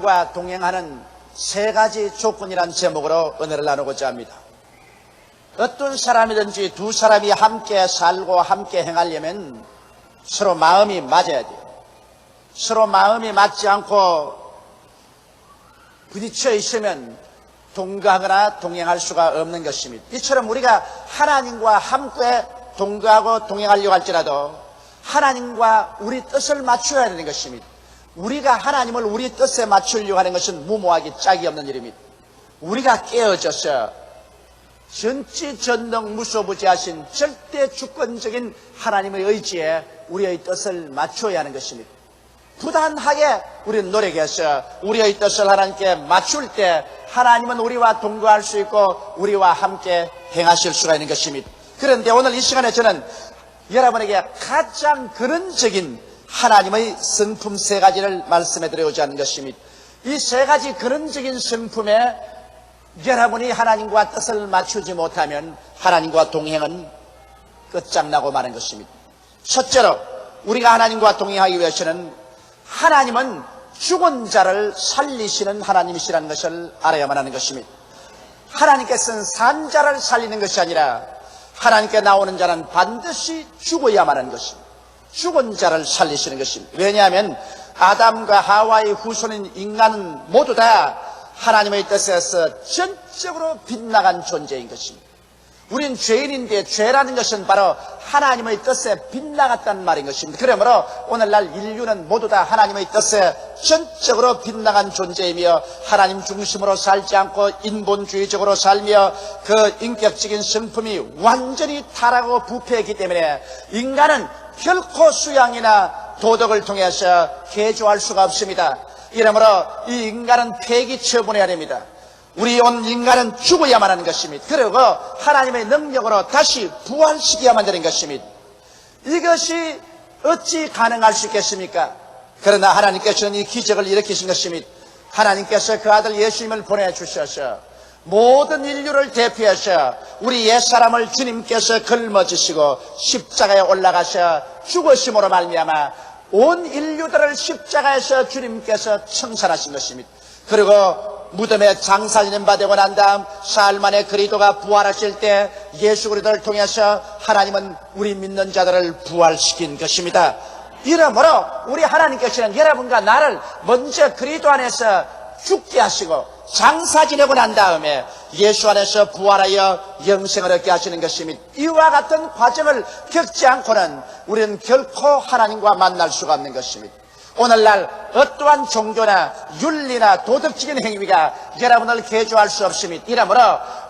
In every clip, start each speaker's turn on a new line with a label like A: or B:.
A: 과 동행하는 세 가지 조건이란 제목으로 은혜를 나누고자 합니다. 어떤 사람이든지 두 사람이 함께 살고 함께 행하려면 서로 마음이 맞아야 돼요. 서로 마음이 맞지 않고 부딪혀 있으면 동거하거나 동행할 수가 없는 것입니다. 이처럼 우리가 하나님과 함께 동거하고 동행하려고 할지라도 하나님과 우리 뜻을 맞춰야 되는 것입니다. 우리가 하나님을 우리 뜻에 맞추려고 하는 것은 무모하기 짝이 없는 일입니다. 우리가 깨어져서 전지전능 무소부지하신 절대 주권적인 하나님의 의지에 우리의 뜻을 맞춰야 하는 것입니다. 부단하게 우리는 노력해서 우리의 뜻을 하나님께 맞출 때 하나님은 우리와 동거할 수 있고 우리와 함께 행하실 수가 있는 것입니다. 그런데 오늘 이 시간에 저는 여러분에게 가장 근원적인 하나님의 성품 세 가지를 말씀해 드리고자 하는 것입니다. 이 세 가지 근원적인 성품에 여러분이 하나님과 뜻을 맞추지 못하면 하나님과 동행은 끝장나고 마는 것입니다. 첫째로 우리가 하나님과 동행하기 위해서는 하나님은 죽은 자를 살리시는 하나님이시라는 것을 알아야만 하는 것입니다. 하나님께서는 산 자를 살리는 것이 아니라 하나님께 나오는 자는 반드시 죽어야만 하는 것입니다. 죽은 자를 살리시는 것입니다. 왜냐하면 아담과 하와의 후손인 인간은 모두 다 하나님의 뜻에서 전적으로 빗나간 존재인 것입니다. 우린 죄인인데 죄라는 것은 바로 하나님의 뜻에 빗나갔다는 말인 것입니다. 그러므로 오늘날 인류는 모두 다 하나님의 뜻에 전적으로 빗나간 존재이며 하나님 중심으로 살지 않고 인본주의적으로 살며 그 인격적인 성품이 완전히 타락하고 부패했기 때문에 인간은 결코 수양이나 도덕을 통해서 개조할 수가 없습니다. 이러므로 이 인간은 폐기 처분해야 됩니다. 우리 온 인간은 죽어야만 하는 것입니다. 그리고 하나님의 능력으로 다시 부활시켜야만 되는 것입니다. 이것이 어찌 가능할 수 있겠습니까? 그러나 하나님께서는 이 기적을 일으키신 것입니다. 하나님께서 그 아들 예수님을 보내주셔서 모든 인류를 대표해서 우리 옛사람을 주님께서 걸머지시고 십자가에 올라가셔 죽으심으로 말미암아 온 인류들을 십자가에서 주님께서 청산하신 것입니다. 그리고 무덤에 장사 지낸 바 되고 난 다음 사흘 만에 그리스도가 부활하실 때 예수 그리스도를 통해서 하나님은 우리 믿는 자들을 부활시킨 것입니다. 이러므로 우리 하나님께서는 여러분과 나를 먼저 그리스도 안에서 죽게 하시고 장사 지내고 난 다음에 예수 안에서 부활하여 영생을 얻게 하시는 것입니다. 이와 같은 과정을 겪지 않고는 우리는 결코 하나님과 만날 수가 없는 것입니다. 오늘날 어떠한 종교나 윤리나 도덕적인 행위가 여러분을 개조할 수 없습니다. 이러므로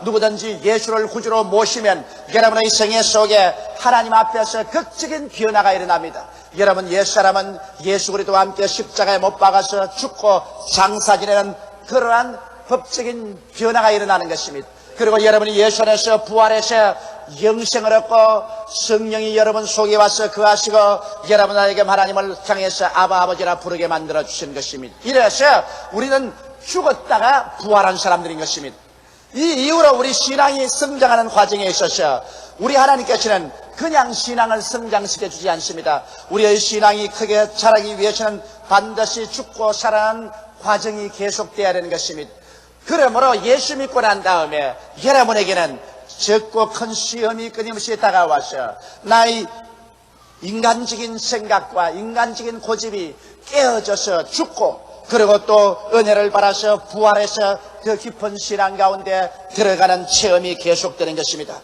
A: 누구든지 예수를 구주로 모시면 여러분의 생애 속에 하나님 앞에서 극적인 변화가 일어납니다. 여러분 옛사람은 예수 그리스도와 함께 십자가에 못 박아서 죽고 장사 지내는 그러한 법적인 변화가 일어나는 것입니다. 그리고 여러분이 예수 안에서 부활해서 영생을 얻고 성령이 여러분 속에 와서 거하시고 여러분에게 하나님을 향해서 아바 아버지라 부르게 만들어 주신 것입니다. 이래서 우리는 죽었다가 부활한 사람들인 것입니다. 이 이후로 우리 신앙이 성장하는 과정에 있어서 우리 하나님께서는 그냥 신앙을 성장시켜 주지 않습니다. 우리의 신앙이 크게 자라기 위해서는 반드시 죽고 살아나는 과정이 계속되어야 되는 것입니다. 그러므로 예수 믿고 난 다음에 여러분에게는 적고 큰 시험이 끊임없이 다가와서 나의 인간적인 생각과 인간적인 고집이 깨어져서 죽고 그리고 또 은혜를 받아서 부활해서 그 깊은 신앙 가운데 들어가는 체험이 계속되는 것입니다.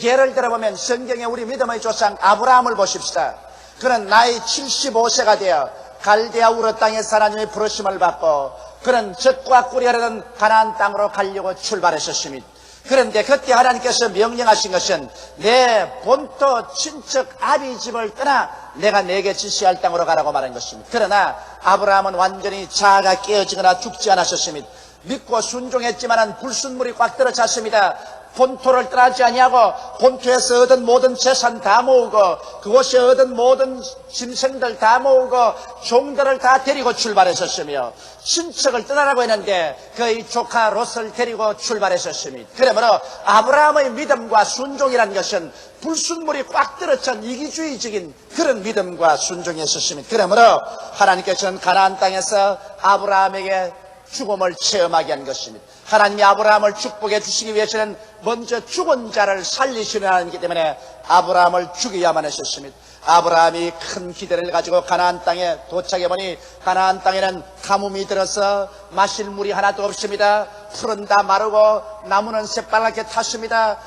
A: 예를 들어보면 성경에 우리 믿음의 조상 아브라함을 보십시다. 그는 나이 75세가 되어 갈대아 우르 땅에서 하나님의 부르심을 받고 그는 젖과 꿀이 흐르는 가나안 땅으로 가려고 출발하셨습니다. 그런데 그때 하나님께서 명령하신 것은 내 본토 친척 아비 집을 떠나 내가 내게 지시할 땅으로 가라고 말한 것입니다. 그러나 아브라함은 완전히 자아가 깨어지거나 죽지 않았었습니다. 믿고 순종했지만 불순물이 꽉 들어찼습니다. 본토를 떠나지 아니하고 본토에서 얻은 모든 재산 다 모으고 그곳에 얻은 모든 짐승들 다 모으고 종들을 다 데리고 출발했었으며 친척을 떠나라고 했는데 그의 조카 롯을 데리고 출발했었습니다. 그러므로 아브라함의 믿음과 순종이라는 것은 불순물이 꽉 들어찬 이기주의적인 그런 믿음과 순종이 있었습니다. 그러므로 하나님께서는 가나안 땅에서 아브라함에게 죽음을 체험하게 한 것입니다. 하나님이 아브라함을 축복해 주시기 위해서는 먼저 죽은 자를 살리시려 하기 때문에 아브라함을 죽여야만 하셨습니다. 아브라함이 큰 기대를 가지고 가나안 땅에 도착해보니 가나안 땅에는 가뭄이 들어서 마실 물이 하나도 없습니다. 풀은 다 마르고 나무는 새빨갛게 탔습니다.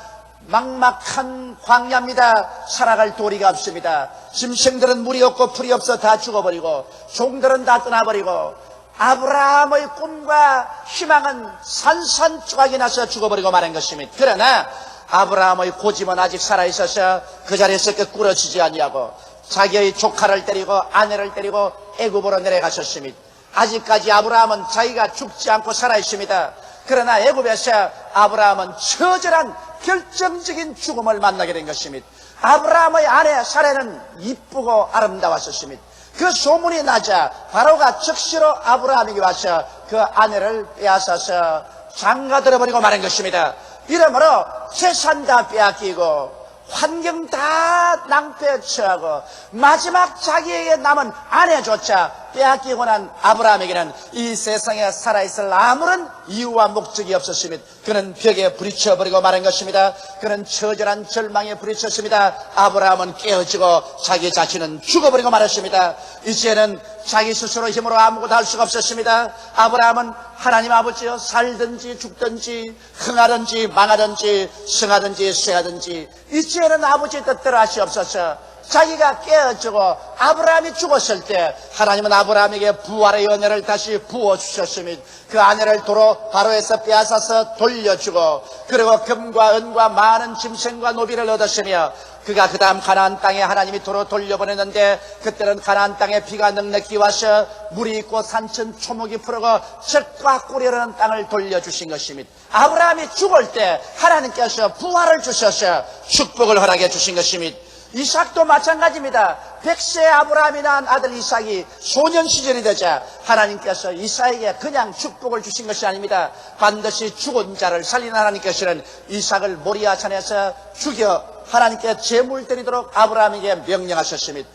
A: 막막한 광야입니다. 살아갈 도리가 없습니다. 짐승들은 물이 없고 풀이 없어 다 죽어버리고 종들은 다 떠나버리고 아브라함의 꿈과 희망은 산산조각이 나서 죽어버리고 마는 것입니다. 그러나 아브라함의 고집은 아직 살아있어서 그 자리에서 꾸러지지 아니하고 자기의 조카를 때리고 아내를 때리고 애굽으로 내려가셨습니다. 아직까지 아브라함은 자기가 죽지 않고 살아있습니다. 그러나 애굽에서 아브라함은 처절한 결정적인 죽음을 만나게 된 것입니다. 아브라함의 아내 사레는 이쁘고 아름다웠습니다. 그 소문이 나자 바로가 즉시로 아브라함에게 와서 그 아내를 빼앗아서 장가들어버리고 마는 것입니다. 이러므로 재산 다 빼앗기고 환경 다 낭패에 처하고 마지막 자기에게 남은 아내조차 빼앗기고 난 아브라함에게는 이 세상에 살아있을 아무런 이유와 목적이 없었습니다. 그는 벽에 부딪혀버리고 마는 것입니다. 그는 처절한 절망에 부딪혔습니다. 아브라함은 깨어지고 자기 자신은 죽어버리고 말았습니다. 이제는 자기 스스로 힘으로 아무것도 할 수가 없었습니다. 아브라함은 하나님 아버지여 살든지 죽든지 흥하든지 망하든지 승하든지 쇠하든지 이제는 아버지의 뜻대로 하시옵소서. 자기가 깨어지고 아브라함이 죽었을 때 하나님은 아브라함에게 부활의 은혜를 다시 부어주셨으며 그 아내를 도로 바로에서 빼앗아서 돌려주고 그리고 금과 은과 많은 짐승과 노비를 얻었으며 그가 그 다음 가나안 땅에 하나님이 도로 돌려보냈는데 그때는 가나안 땅에 비가 넉넉히 와서 물이 있고 산천 초목이 푸르고 젖과 꿀이 흐르는 땅을 돌려주신 것입니다. 아브라함이 죽을 때 하나님께서 부활을 주셔서 축복을 허락해 주신 것입니다. 이삭도 마찬가지입니다. 100세 아브라함이 낳은 아들 이삭이 소년 시절이 되자 하나님께서 이삭에게 그냥 축복을 주신 것이 아닙니다. 반드시 죽은 자를 살린 하나님께서는 이삭을 모리아 산에서 죽여 하나님께 제물 드리도록 아브라함에게 명령하셨습니다.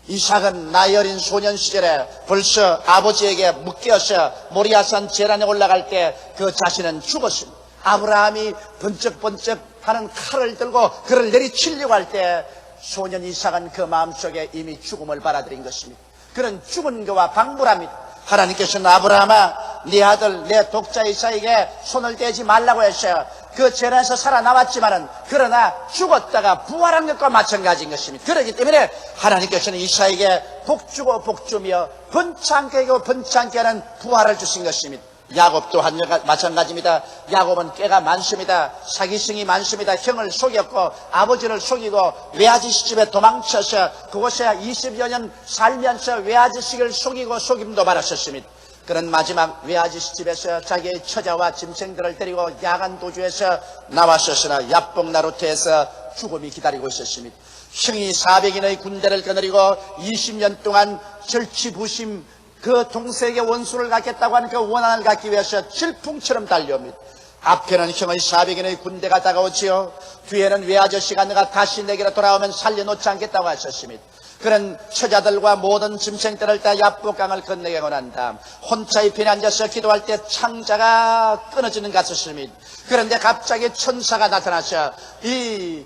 A: 이삭은 나이 어린 소년 시절에 벌써 아버지에게 묶여서 모리아산 제란에 올라갈 때 그 자신은 죽었습니다. 아브라함이 번쩍번쩍 하는 칼을 들고 그를 내리치려고 할 때 소년 이삭은 그 마음속에 이미 죽음을 받아들인 것입니다. 그는 죽은 그와 방불합니다. 하나님께서는 아브라함아 네 아들 내 독자 이삭에게 손을 대지 말라고 했어요. 그 재난에서 살아남았지만은 그러나 죽었다가 부활한 것과 마찬가지인 것입니다. 그렇기 때문에 하나님께서는 이삭에게 복주고 복주며 번창케 하고 번창케 하는 부활을 주신 것입니다. 야곱도 마찬가지입니다. 야곱은 꾀가 많습니다. 사기승이 많습니다. 형을 속였고 아버지를 속이고 외아지 시집에 도망쳐서 그곳에 20여 년 살면서 외아지식을 속이고 속임도 받았었습니다. 그런 마지막 외아지 시집에서 자기의 처자와 짐승들을 데리고 야간 도주에서 나왔었으나 야복나루트에서 죽음이 기다리고 있었습니다. 형이 400인의 군대를 거느리고 20년 동안 절치부심 그 동생에게 원수를 갖겠다고 하는 그 원한을 갖기 위해서 질풍처럼 달려옵니다. 앞에는 형의 400인의 군대가 다가오지요. 뒤에는 외아저씨가 내가 다시 내게로 돌아오면 살려놓지 않겠다고 하셨습니다. 그런 처자들과 모든 짐승들을 다 야복강을 건너가고 난 다음 혼자 잎에 앉아서 기도할 때 창자가 끊어지는 것 같았습니다. 그런데 갑자기 천사가 나타나서 이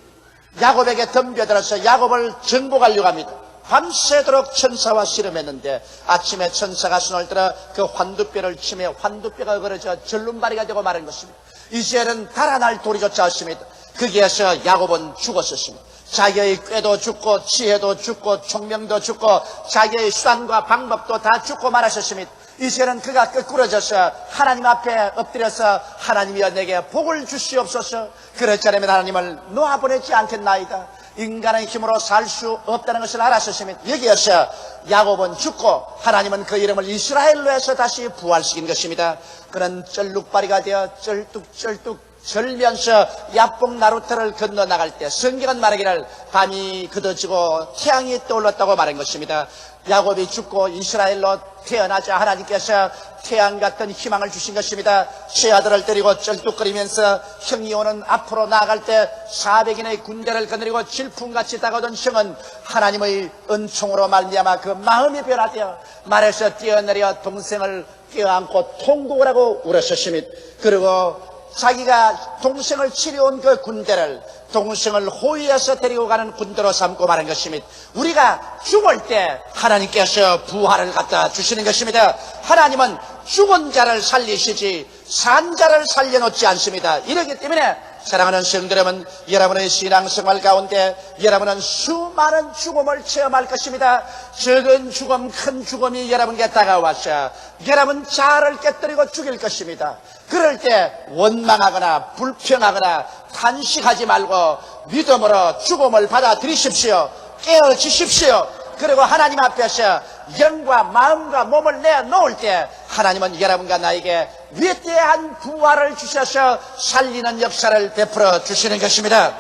A: 야곱에게 덤벼들어서 야곱을 정복하려고 합니다. 밤새도록 천사와 씨름했는데 아침에 천사가 손을 들어 그 환두뼈를 치며 환두뼈가 어그러져 절름발이가 되고 마른 것입니다. 이제는 달아날 돌이조차 없습니다. 거기에서 야곱은 죽었었습니다. 자기의 꾀도 죽고 지혜도 죽고 총명도 죽고 자기의 수단과 방법도 다 죽고 말았었습니다. 이제는 그가 끄꾸러져서 하나님 앞에 엎드려서 하나님이여 내게 복을 주시옵소서. 그렇지 않으면 하나님을 놓아보내지 않겠나이다. 인간의 힘으로 살 수 없다는 것을 알았었습니다. 여기에서 야곱은 죽고 하나님은 그 이름을 이스라엘로 해서 다시 부활시킨 것입니다. 그는 쩔룩바리가 되어 쩔뚝쩔뚝 절면서 야복나루트를 건너나갈 때 성경은 말하기를 밤이 그어지고 태양이 떠올랐다고 말한 것입니다. 야곱이 죽고 이스라엘로 태어나자 하나님께서 태양 같은 희망을 주신 것입니다. 제 아들을 데리고 쩔뚝거리면서 형이 오는 앞으로 나아갈 때 400인의 군대를 거느리고 질풍같이 다가오던 형은 하나님의 은총으로 말미암아 그 마음이 변화되어 말에서 뛰어내려 동생을 껴안고 통곡을 하고 울었었습니다. 그리고 자기가 동생을 치려온 그 군대를 동생을 호위해서 데리고 가는 군대로 삼고 말한 것입니다. 우리가 죽을 때 하나님께서 부활을 갖다 주시는 것입니다. 하나님은 죽은 자를 살리시지 산 자를 살려놓지 않습니다. 이렇기 때문에 사랑하는 성도 여러분, 여러분의 신앙생활 가운데 여러분은 수많은 죽음을 체험할 것입니다. 적은 죽음, 큰 죽음이 여러분께 다가와서 여러분 자아를 깨뜨리고 죽일 것입니다. 그럴 때 원망하거나 불평하거나 탄식하지 말고 믿음으로 죽음을 받아들이십시오. 깨어지십시오. 그리고 하나님 앞에서 영과 마음과 몸을 내놓을 때 하나님은 여러분과 나에게 위대한 부활을 주셔서 살리는 역사를 베풀어 주시는 것입니다.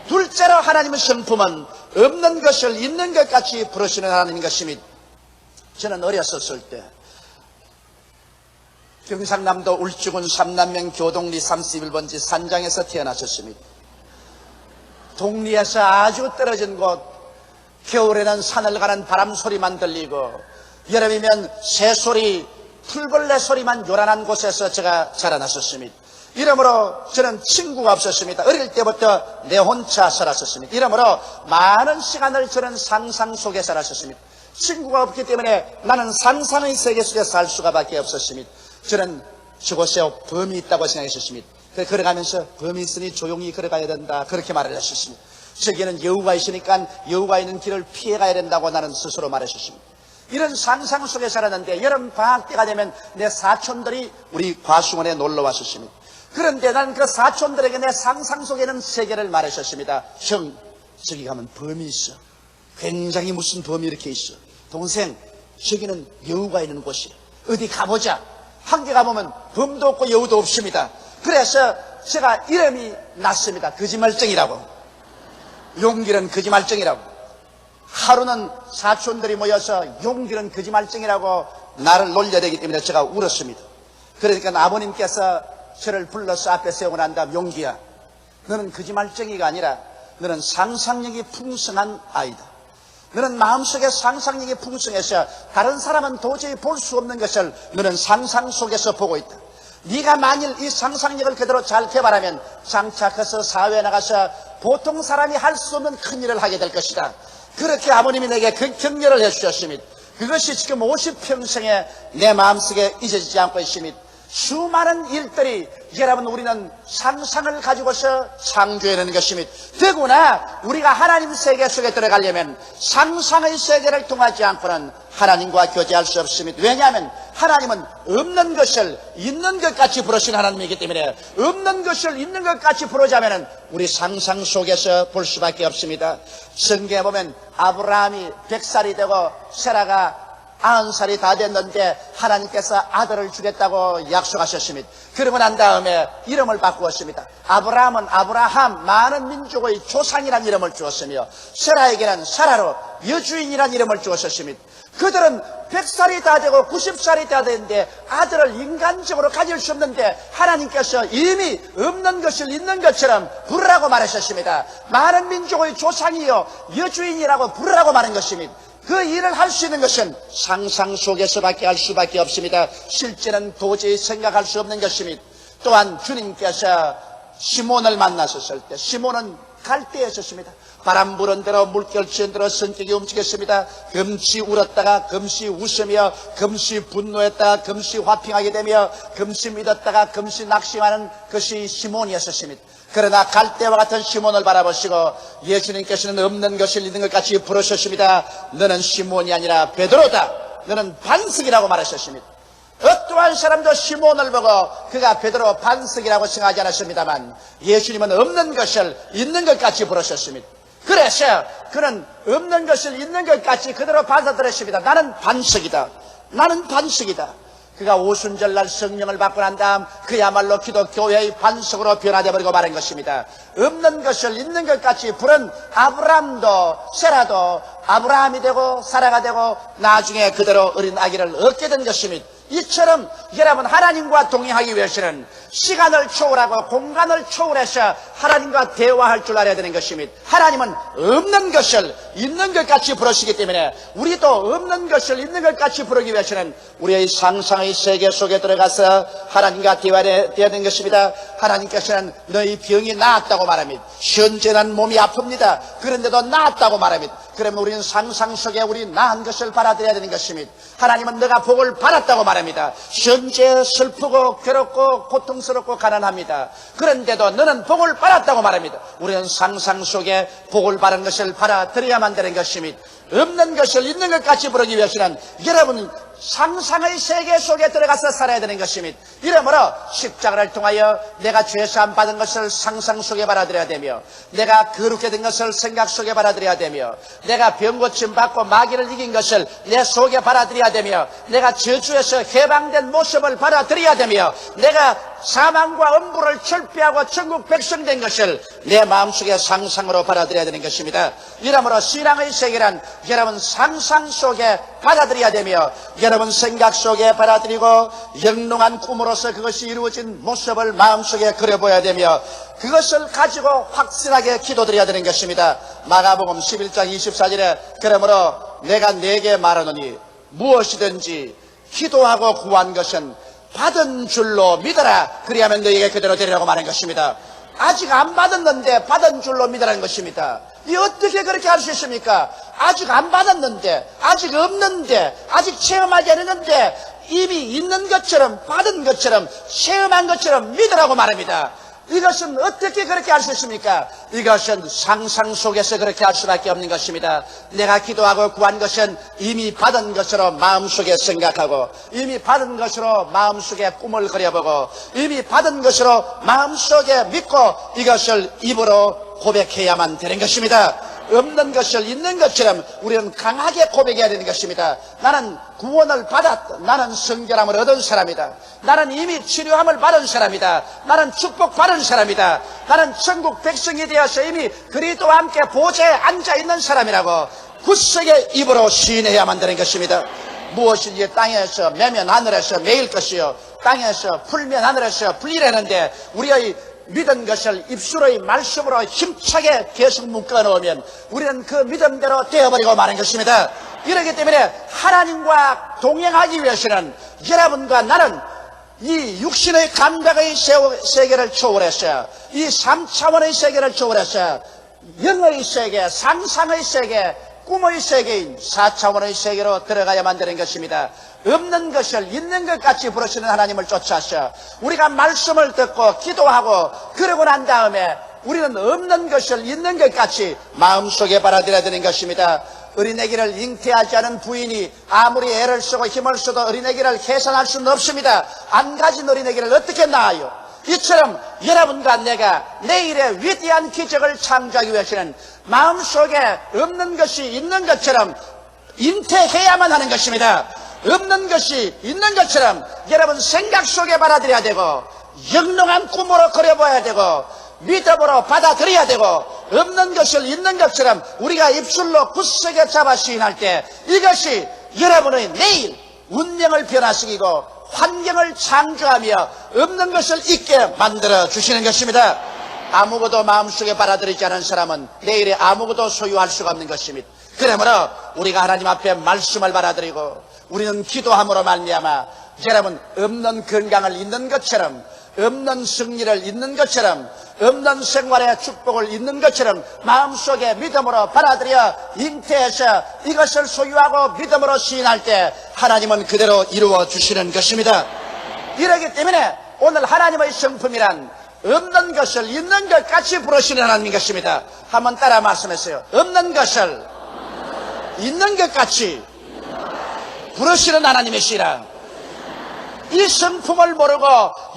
A: 둘째로 하나님의 성품은 없는 것을 있는 것 같이 부르시는 하나님인 것입니다. 저는 어렸었을 때 경상남도 울주군 삼남면 교동리 31번지 산장에서 태어났었습니다. 동리에서 아주 떨어진 곳, 겨울에는 산을 가는 바람 소리만 들리고 여름이면 새소리, 풀벌레 소리만 요란한 곳에서 제가 자라났었습니다. 이러므로 저는 친구가 없었습니다. 어릴 때부터 내 혼자 살았었습니다. 이러므로 많은 시간을 저는 상상 속에 살았었습니다. 친구가 없기 때문에 나는 상상의 세계 속에 살 수가 밖에 없었습니다. 저는 저곳에 범이 있다고 생각했었습니다. 걸어가면서 범이 있으니 조용히 걸어가야 된다, 그렇게 말을 했었습니다. 저기에는 여우가 있으니까 여우가 있는 길을 피해가야 된다고 나는 스스로 말했었습니다. 이런 상상 속에 살았는데 여름 방학 때가 되면 내 사촌들이 우리 과수원에 놀러 왔었습니다. 그런데 나는 그 사촌들에게 내 상상 속에는 세계를 말했었습니다. 형, 저기 가면 범이 있어. 굉장히 무슨 범이 이렇게 있어. 동생, 저기는 여우가 있는 곳이야. 어디 가보자. 한 개 가보면 범도 없고 여우도 없습니다. 그래서 제가 이름이 났습니다. 거짓말쟁이라고. 용길은 거짓말쟁이라고. 하루는 사촌들이 모여서 용길은 거짓말쟁이라고 나를 놀려대기 때문에 제가 울었습니다. 그러니까 아버님께서 저를 불러서 앞에 세우고 난 다음, 용기야, 너는 거짓말쟁이가 아니라 너는 상상력이 풍성한 아이다. 너는 마음속에 상상력이 풍성해서 다른 사람은 도저히 볼 수 없는 것을 너는 상상 속에서 보고 있다. 네가 만일 이 상상력을 그대로 잘 개발하면 장차 커서 사회에 나가서 보통 사람이 할 수 없는 큰 일을 하게 될 것이다. 그렇게 아버님이 내게 그 격려를 해주셨습니다. 그것이 지금 50평생에 내 마음속에 잊어지지 않고 있습니다. 수많은 일들이 여러분, 우리는 상상을 가지고서 창조해내는 것입니다. 더구나 우리가 하나님 세계 속에 들어가려면 상상의 세계를 통하지 않고는 하나님과 교제할 수 없습니다. 왜냐하면 하나님은 없는 것을 있는 것 같이 부르신 하나님이기 때문에 없는 것을 있는 것 같이 부르자면 우리 상상 속에서 볼 수밖에 없습니다. 성경에 보면 아브라함이 100살이 되고 세라가 90살이 다 됐는데 하나님께서 아들을 주겠다고 약속하셨습니다. 그러고 난 다음에 이름을 바꾸었습니다. 아브라함은 아브라함, 많은 민족의 조상이라는 이름을 주었으며 세라에게는 사라로 여주인이라는 이름을 주었습니다. 그들은 100살이 다 되고 90살이 다 됐는데 아들을 인간적으로 가질 수 없는데 하나님께서 이미 없는 것을 있는 것처럼 부르라고 말하셨습니다. 많은 민족의 조상이요 여주인이라고 부르라고 말한 것입니다. 그 일을 할 수 있는 것은 상상 속에서밖에 할 수밖에 없습니다. 실제는 도저히 생각할 수 없는 것입니다. 또한 주님께서 시몬을 만나셨을 때 시몬은 갈대에 있었습니다. 바람 부는 대로 물결 치는 대로 성격이 움직였습니다. 금시 울었다가 금시 웃으며 금시 분노했다가 금시 화평하게 되며 금시 믿었다가 금시 낙심하는 것이 시몬이었습니다. 그러나 갈대와 같은 시몬을 바라보시고 예수님께서는 없는 것을 있는 것 같이 부르셨습니다. 너는 시몬이 아니라 베드로다. 너는 반석이라고 말하셨습니다. 어떠한 사람도 시몬을 보고 그가 베드로 반석이라고 생각하지 않았습니다만 예수님은 없는 것을 있는 것 같이 부르셨습니다. 그래서 그는 없는 것을 있는 것 같이 그대로 받아들였습니다. 나는 반석이다. 나는 반석이다. 그가 오순절날 성령을 받고 난 다음 그야말로 기독교회의 반석으로 변화되어버리고 말한 것입니다. 없는 것을 있는 것 같이 부른 아브람도 세라도 아브라함이 되고 사라가 되고 나중에 그대로 어린 아기를 얻게 된 것입니다. 이처럼 여러분 하나님과 동행하기 위해서는 시간을 초월하고 공간을 초월해서 하나님과 대화할 줄 알아야 되는 것입니다. 하나님은 없는 것을 있는 것 같이 부르시기 때문에 우리도 없는 것을 있는 것 같이 부르기 위해서는 우리의 상상의 세계 속에 들어가서 하나님과 대화해야 되는 것입니다. 하나님께서는 너희 병이 나았다고 말합니다. 현재는 몸이 아픕니다. 그런데도 나았다고 말합니다. 그러면 우리는 상상 속에 우리 나은 것을 받아들여야 되는 것입니다. 하나님은 너가 복을 받았다고 말합니다. 현재 슬프고 괴롭고 고통스럽고 가난합니다. 그런데도 너는 복을 받았다고 말합니다. 우리는 상상 속에 복을 받은 것을 받아들여야만 되는 것입니다. 없는 것을 있는 것 같이 부르기 위해서는 여러분 상상의 세계 속에 들어가서 살아야 되는 것입니다. 이러므로 십자가를 통하여 내가 죄사함 받은 것을 상상 속에 받아들여야 되며, 내가 거룩게 된 것을 생각 속에 받아들여야 되며, 내가 병고침 받고 마귀를 이긴 것을 내 속에 받아들여야 되며, 내가 저주에서 해방된 모습을 받아들여야 되며, 내가 사망과 엄부를 철폐하고 천국 백성 된 것을 내 마음속에 상상으로 받아들여야 되는 것입니다. 이러므로 신앙의 세계란 여러분 상상 속에 받아들여야 되며, 여러분 생각 속에 받아들이고 영롱한 꿈으로서 그것이 이루어진 모습을 마음속에 그려보아야 되며, 그것을 가지고 확실하게 기도드려야 되는 것입니다. 마가복음 11장 24절에 그러므로 내가 네게 말하노니 무엇이든지 기도하고 구한 것은 받은 줄로 믿어라. 그리하면 너에게 그대로 되리라고 말한 것입니다. 아직 안 받았는데 받은 줄로 믿으라는 것입니다. 이 어떻게 그렇게 할 수 있습니까? 아직 안 받았는데, 아직 없는데, 아직 체험하지 않았는데 이미 있는 것처럼 받은 것처럼 체험한 것처럼 믿으라고 말합니다. 이것은 어떻게 그렇게 할 수 있습니까? 이것은 상상 속에서 그렇게 할 수밖에 없는 것입니다. 내가 기도하고 구한 것은 이미 받은 것으로 마음속에 생각하고, 이미 받은 것으로 마음속에 꿈을 그려보고, 이미 받은 것으로 마음속에 믿고 이것을 입으로 고백해야만 되는 것입니다. 없는 것을 있는 것처럼 우리는 강하게 고백해야 되는 것입니다. 나는 구원을 받았다. 나는 성결함을 얻은 사람이다. 나는 이미 치료함을 받은 사람이다. 나는 축복받은 사람이다. 나는 천국 백성이 되어서 이미 그리스도와 함께 보좌에 앉아있는 사람이라고 굳세게 입으로 시인해야만 되는 것입니다. 무엇인지 땅에서 매면 하늘에서 매일 것이요, 땅에서 풀면 하늘에서 풀리라는데, 우리의 믿은 것을 입술의 말씀으로 힘차게 계속 묶어놓으면 우리는 그 믿음대로 되어버리고 마는 것입니다. 이렇기 때문에 하나님과 동행하기 위해서는 여러분과 나는 이 육신의 감각의 세계를 초월해서, 이 3차원의 세계를 초월해서 영의 세계, 상상의 세계, 꿈의 세계인 4차원의 세계로 들어가야만 되는 것입니다. 없는 것을 있는 것 같이 부르시는 하나님을 쫓아서 우리가 말씀을 듣고 기도하고 그러고 난 다음에 우리는 없는 것을 있는 것 같이 마음속에 받아들여야 되는 것입니다. 어린애기를 잉태하지 않은 부인이 아무리 애를 쓰고 힘을 써도 어린애기를 계산할 수는 없습니다. 안 가진 어린애기를 어떻게 낳아요? 이처럼 여러분과 내가 내일의 위대한 기적을 창조하기 위해서는 마음속에 없는 것이 있는 것처럼 잉태해야만 하는 것입니다. 없는 것이 있는 것처럼 여러분 생각 속에 받아들여야 되고, 영롱한 꿈으로 그려봐야 되고, 믿음으로 받아들여야 되고, 없는 것을 있는 것처럼 우리가 입술로 굳세게 잡아 시인할 때 이것이 여러분의 내일 운명을 변화시키고 환경을 창조하며 없는 것을 있게 만들어 주시는 것입니다. 아무것도 마음속에 받아들이지 않은 사람은 내일에 아무것도 소유할 수가 없는 것입니다. 그러므로 우리가 하나님 앞에 말씀을 받아들이고 우리는 기도함으로 말미암아 여러분 없는 건강을 있는 것처럼, 없는 승리를 있는 것처럼, 없는 생활의 축복을 있는 것처럼 마음속에 믿음으로 받아들여 잉태해서 이것을 소유하고 믿음으로 시인할 때 하나님은 그대로 이루어 주시는 것입니다. 이러기 때문에 오늘 하나님의 성품이란 없는 것을 있는 것 같이 부르시는 하나님인 것입니다. 한번 따라 말씀하세요. 없는 것을 있는 것 같이 부르시는 하나님이시라. 이 성품을 모르고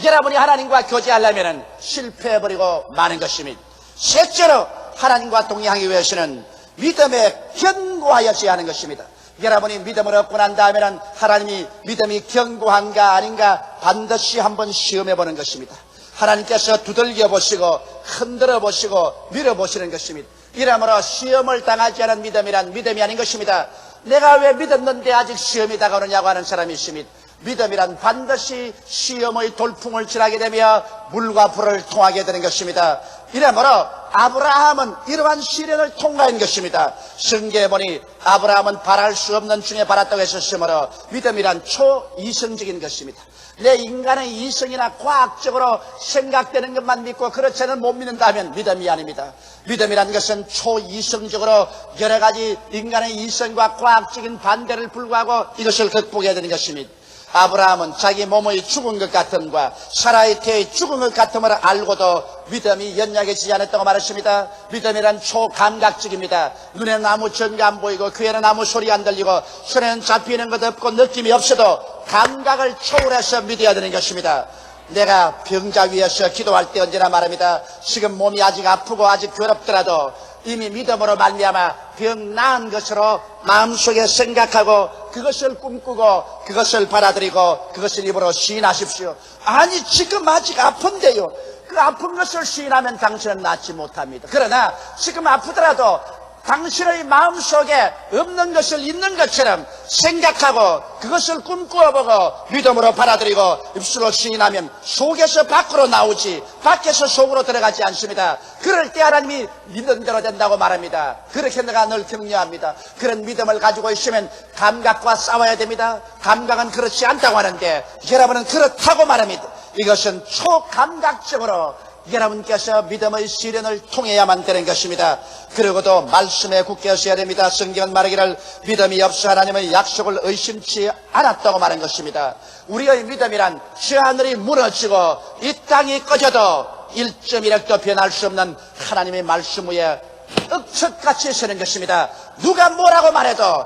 A: 여러분이 하나님과 교제하려면 실패해버리고 마는 것입니다. 셋째로 하나님과 동행하기 위해서는 믿음에 견고하여져야 하는 것입니다. 여러분이 믿음을 얻고 난 다음에는 하나님이 믿음이 견고한가 아닌가 반드시 한번 시험해 보는 것입니다. 하나님께서 두들겨 보시고 흔들어 보시고 밀어 보시는 것입니다. 이러므로 시험을 당하지 않은 믿음이란 믿음이 아닌 것입니다. 내가 왜 믿었는데 아직 시험이 다가오느냐고 하는 사람이 있습니다. 믿음이란 반드시 시험의 돌풍을 지나게 되며 물과 불을 통하게 되는 것입니다. 이러므로 아브라함은 이러한 시련을 통과한 것입니다. 성경에 보니 아브라함은 바랄 수 없는 중에 바랐다고 했었으므로 믿음이란 초이성적인 것입니다. 내 인간의 이성이나 과학적으로 생각되는 것만 믿고 그렇지는 못 믿는다면 믿음이 아닙니다. 믿음이란 것은 초이성적으로 여러 가지 인간의 이성과 과학적인 반대를 불구하고 이것을 극복해야 되는 것입니다. 아브라함은 자기 몸의 죽은 것 같음과 사라의 태의 죽은 것 같음을 알고도 믿음이 연약해지지 않았다고 말했습니다. 믿음이란 초감각적입니다. 눈에는 아무 전가 안 보이고 귀에는 아무 소리 안 들리고 손에는 잡히는 것 없고 느낌이 없어도 감각을 초월해서 믿어야 되는 것입니다. 내가 병자 위에서 기도할 때 언제나 말합니다. 지금 몸이 아직 아프고 아직 괴롭더라도 이미 믿음으로 말미암아 병 나은 것으로 마음속에 생각하고 그것을 꿈꾸고 그것을 받아들이고 그것을 입으로 시인하십시오. 아니 지금 아직 아픈데요. 그 아픈 것을 시인하면 당신은 낫지 못합니다. 그러나 지금 아프더라도 당신의 마음속에 없는 것을 있는 것처럼 생각하고 그것을 꿈꾸어보고 믿음으로 받아들이고 입술로 시인하면 속에서 밖으로 나오지 밖에서 속으로 들어가지 않습니다. 그럴 때 하나님이 믿은 대로 된다고 말합니다. 그렇게 내가 늘 격려합니다. 그런 믿음을 가지고 있으면 감각과 싸워야 됩니다. 감각은 그렇지 않다고 하는데 여러분은 그렇다고 말합니다. 이것은 초감각적으로 여러분께서 믿음의 시련을 통해야만 되는 것입니다. 그리고도 말씀에 굳게 서야 됩니다. 성경은 말하기를 믿음이 없어 하나님의 약속을 의심치 않았다고 말한 것입니다. 우리의 믿음이란 저 하늘이 무너지고 이 땅이 꺼져도 1.1핵도 변할 수 없는 하나님의 말씀 위에 억척같이 서는 것입니다. 누가 뭐라고 말해도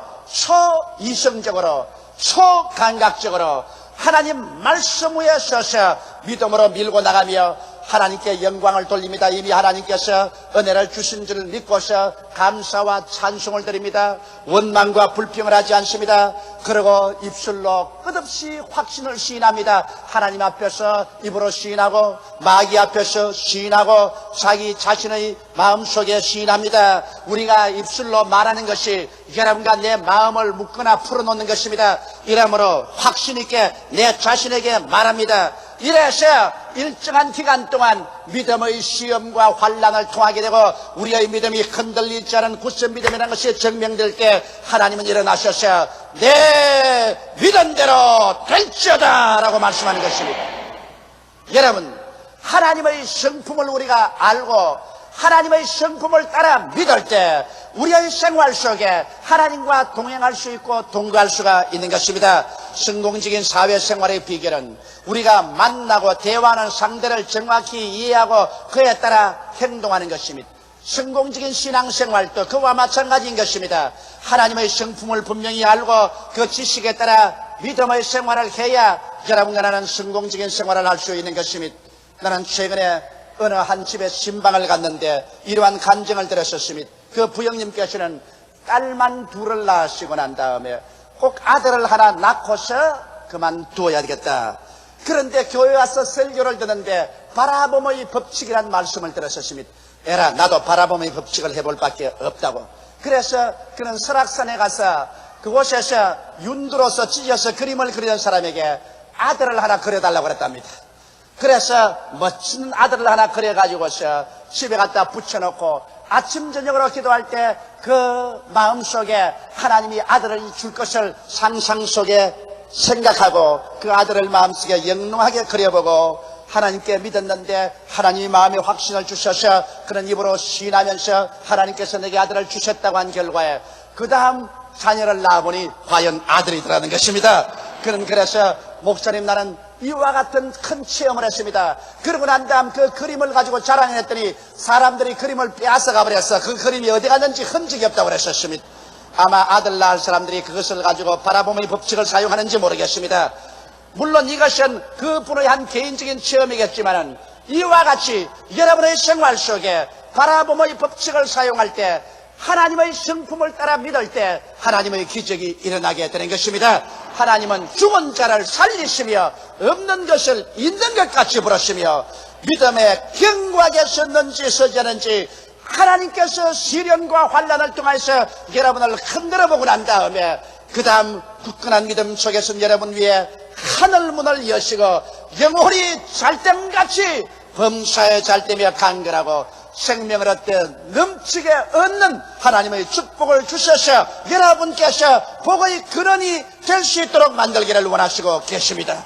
A: 초이성적으로 초감각적으로 하나님 말씀 위에 서서 믿음으로 밀고 나가며 하나님께 영광을 돌립니다. 이미 하나님께서 은혜를 주신 줄을 믿고서 감사와 찬송을 드립니다. 원망과 불평을 하지 않습니다. 그리고 입술로 끝없이 확신을 시인합니다. 하나님 앞에서 입으로 시인하고 마귀 앞에서 시인하고 자기 자신의 마음속에 시인합니다. 우리가 입술로 말하는 것이 여러분과 내 마음을 묶거나 풀어놓는 것입니다. 이러므로 확신 있게 내 자신에게 말합니다. 이래서 일정한 기간 동안 믿음의 시험과 환난을 통하게 되고 우리의 믿음이 흔들리지 않은 굳은 믿음이라는 것이 증명될 때 하나님은 일어나셔서 내 믿음대로 될지어다 라고 말씀하는 것입니다. 여러분, 하나님의 성품을 우리가 알고 하나님의 성품을 따라 믿을 때 우리의 생활 속에 하나님과 동행할 수 있고 동거할 수가 있는 것입니다. 성공적인 사회생활의 비결은 우리가 만나고 대화하는 상대를 정확히 이해하고 그에 따라 행동하는 것입니다. 성공적인 신앙생활도 그와 마찬가지인 것입니다. 하나님의 성품을 분명히 알고 그 지식에 따라 믿음의 생활을 해야 여러분과 나는 성공적인 생활을 할 수 있는 것입니다. 나는 최근에 어느 한 집에 신방을 갔는데 이러한 간증을 들었었습니다. 그 부형님께서는 딸만 둘을 낳으시고 난 다음에 꼭 아들을 하나 낳고서 그만두어야 되겠다. 그런데 교회 와서 설교를 듣는데 바라봄의 법칙이라는 말씀을 들었었습니다. 에라, 나도 바라봄의 법칙을 해볼 밖에 없다고. 그래서 그는 설악산에 가서 그곳에서 윤두로서 찢어서 그림을 그리는 사람에게 아들을 하나 그려달라고 그랬답니다. 그래서 멋진 아들을 하나 그려가지고서 집에 갖다 붙여놓고 아침 저녁으로 기도할 때 그 마음속에 하나님이 아들을 줄 것을 상상 속에 생각하고 그 아들을 마음속에 영롱하게 그려보고 하나님께 믿었는데 하나님이 마음에 확신을 주셔서 그런 입으로 시인하면서 하나님께서 내게 아들을 주셨다고 한 결과에 그 다음 자녀를 낳아보니 과연 아들이더라는 것입니다. 그는 그래서 목사님 나는 이와 같은 큰 체험을 했습니다. 그러고 난 다음 그 그림을 가지고 자랑을 했더니 사람들이 그림을 빼앗아가 버렸어. 그 그림이 어디 갔는지 흔적이 없다고 그랬었습니다. 아마 아들 낳을 사람들이 그것을 가지고 바라봄의 법칙을 사용하는지 모르겠습니다. 물론 이것은 그분의 한 개인적인 체험이겠지만 이와 같이 여러분의 생활 속에 바라봄의 법칙을 사용할 때 하나님의 성품을 따라 믿을 때 하나님의 기적이 일어나게 되는 것입니다. 하나님은 죽은 자를 살리시며 없는 것을 있는 것 같이 부르시며 믿음에 견고하게 섰는지 서지 않은지 하나님께서 시련과 환난을 통해서 여러분을 흔들어 보고 난 다음에 그 다음 굳건한 믿음 속에서 여러분 위에 하늘문을 여시고 영혼이 잘됨같이 범사에 잘되며 간결하고 생명을 얻되 넘치게 얻는 하나님의 축복을 주셔서 여러분께서 복의 근원이 될 수 있도록 만들기를 원하시고 계십니다.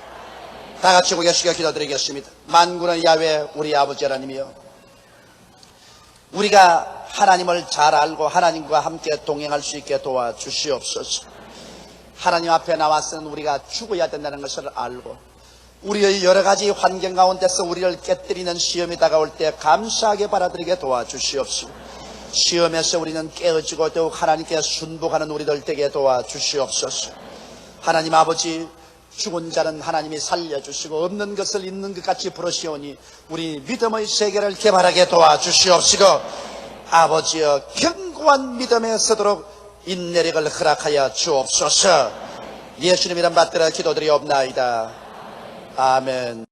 A: 다 같이 고개 숙여 기도드리겠습니다. 만군의 야훼 우리 아버지 하나님이여, 우리가 하나님을 잘 알고 하나님과 함께 동행할 수 있게 도와주시옵소서. 하나님 앞에 나와서는 우리가 죽어야 된다는 것을 알고 우리의 여러 가지 환경 가운데서 우리를 깨뜨리는 시험이 다가올 때 감사하게 받아들이게 도와주시옵소서. 시험에서 우리는 깨어지고 더욱 하나님께 순복하는 우리들 되게 도와주시옵소서. 하나님 아버지, 죽은 자는 하나님이 살려주시고 없는 것을 있는 것 같이 부르시오니 우리 믿음의 세계를 개발하게 도와주시옵시고, 아버지여 견고한 믿음에 서도록 인내력을 허락하여 주옵소서. 예수님 이름 받들어 기도드리옵나이다. 아멘.